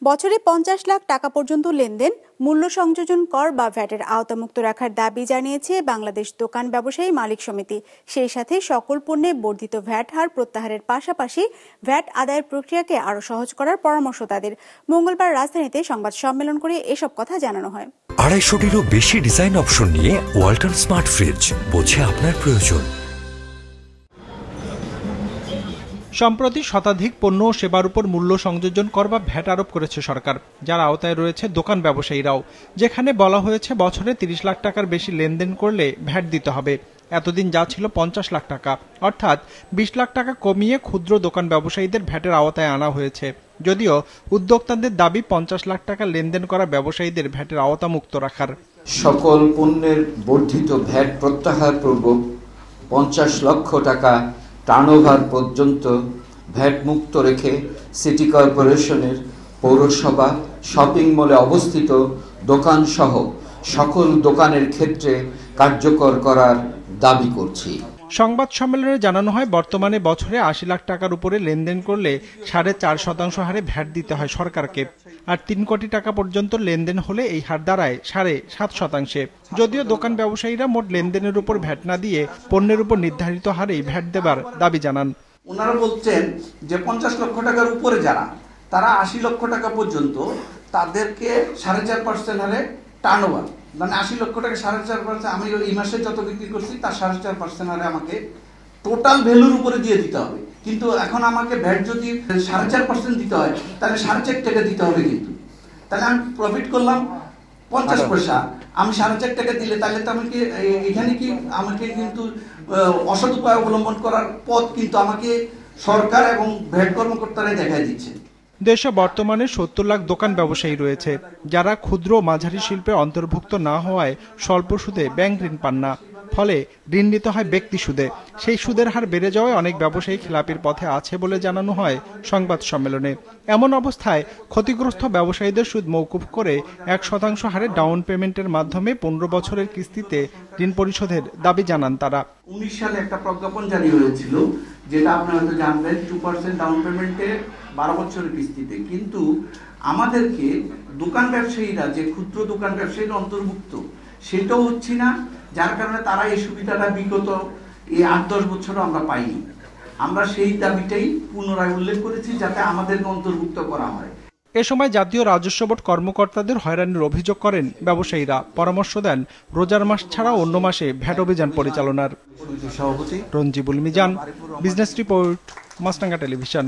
বছরে ৫০ লাখ টাকা পর্যন্ত লেনদেন মূল্য সংযোজন কর বা ভ্যাটের আওতামুক্ত রাখার দাবি জানিয়েছে বাংলাদেশ দোকান ব্যবসায়ী মালিক সমিতি। সেই সাথে সকল পণ্যে বর্ধিত ভ্যাট হার প্রত্যাহারের পাশাপাশি ভ্যাট আদায়ের প্রক্রিয়াকে আরও সহজ করার পরামর্শ তাদের। মঙ্গলবার রাজধানীতে সংবাদ সম্মেলন করে এসব কথা জানানো হয়। ২৫০টিরও বেশি ডিজাইন অপশন নিয়ে ওয়ালটন স্মার্ট ফ্রিজ, বোঝে আপনার প্রয়োজন। সম্প্রতি শতাধিক পণ্য ও সেবার উপর মূল্য সংযোজন কর বা ভ্যাট আরোপ করেছে সরকার, যার আওতায় রয়েছে দোকান ব্যবসায়ীরাও। যেখানে বলা হয়েছে বছরে ৩০ লাখ টাকার বেশি লেনদেন করলে ভ্যাট দিতে হবে। এতদিন যা ছিল ৫০ লাখ টাকা, অর্থাৎ ২০ লাখ টাকা কমিয়ে ক্ষুদ্র দোকান ব্যবসায়ীদের ভ্যাটের আওতায় আনা হয়েছে। যদিও উদ্যোক্তাদের দাবি ৫০ লাখ টাকা লেনদেন করা ব্যবসায়ীদের ভ্যাটের আওতামুক্ত রাখার। সকল পণ্যের বর্ধিত ভ্যাট প্রত্যাহার পূর্বক ৫০ লক্ষ টাকা টার্নওভার পর্যন্ত ভ্যাট মুক্ত রেখে সিটি কর্পোরেশনের, পৌরসভা, শপিং মলে অবস্থিত দোকান সহ সকল দোকানের ক্ষেত্রে কার্যকর করার দাবি করছি। সংবাদ সম্মেলনে জানানো হয়, বর্তমানে বছরে ৮০ লাখ টাকার উপরে লেনদেন করলে ৪.৫% হারে ভ্যাট দিতে হয় সরকারকে, আর ৩ কোটি টাকা পর্যন্ত লেনদেন হলে এই হার দাঁড়ায় ৭.৫%। যদিও দোকান ব্যবসায়ীরা মোট লেনদেনের উপর ভ্যাট না দিয়ে পণ্যের উপর নির্ধারিত হারেই ভ্যাট দেবার দাবি জানান। ওনারা বলছেন যে ৫০ লক্ষ টাকার উপরে যারা, তারা ৮০ লক্ষ টাকা পর্যন্ত তাদেরকে ৪.৫% হারে টার্নওভার, মানে ৮০ লক্ষ টাকা ৪.৫%, আমি এই মাসে যত বিক্রি করছি তার 4.5% হারে আমাকে টোটাল ভ্যালুর উপরে দিয়ে দিতে হবে। কিন্তু এখন আমাকে ভ্যাট যদি 4.5% দিতে হয়, তাহলে 4.5 টাকা দিতে হবে। কিন্তু তাহলে আমি প্রফিট করলাম 50 পয়সা, আমি 4.5 টাকা দিলে তাহলে তো আমাকে এখানে কি আমাকে কিন্তু অসৎ উপায় অবলম্বন করার পথ কিন্তু আমাকে সরকার এবং ভ্যাট কর্মকর্তারাই দেখাই দিচ্ছে। দেশে বর্তমানে ৭০ লাখ দোকান ব্যবসায়ী রয়েছে, যারা ক্ষুদ্র ও মাঝারি শিল্পে অন্তর্ভুক্ত না হওয়ায় স্বল্প সুদে ব্যাংক ঋণ পান না। ফলে ঋণ নিতে হয় ব্যক্তি সুদে। সেই সুদের হার বেড়ে যাওয়ায় অনেক ব্যবসায়ী খেলাপির পথে আছে বলে জানানো হয় সংবাদ সম্মেলনে। এমন অবস্থায় ক্ষতিগ্রস্ত ব্যবসায়ীদের সুদ মওকুফ করে ১% হারে ডাউন পেমেন্টের মাধ্যমে ১৫ বছরের কিস্তিতে ঋণ পরিশোধের দাবি জানান তারা। ১৯ সালে একটা প্রজ্ঞাপন জারি হয়েছিল, যেটা আপনারা হয়তো জানবেন, 2% ডাউন পেমেন্টে 12 বছরের কিস্তিতে। কিন্তু আমাদেরকে দোকান ব্যবসায়ীরা, যে ক্ষুদ্র দোকান ব্যবসায়ীরা অন্তর্ভুক্ত, সেটাও হচ্ছে না, যার কারণে তারা এই সুবিধাটা বিগত এই ৮-১০ বছরও আমরা পাইনি। আমরা সেই দাবিটাই পুনরায় উল্লেখ করেছি, যাতে আমাদেরকে অন্তর্ভুক্ত করা হয়। এ সময় জাতীয় রাজস্ব বোর্ড কর্মকর্তাদের হয়রানির অভিযোগ করেন ব্যবসায়ীরা। পরামর্শ দেন রোজার মাস ছাড়া অন্য মাসে ভ্যাট অভিযান পরিচালনার। সভাপতি রঞ্জিবুল মিজান, বিজনেস রিপোর্ট, মাছরাঙ্গা টেলিভিশন।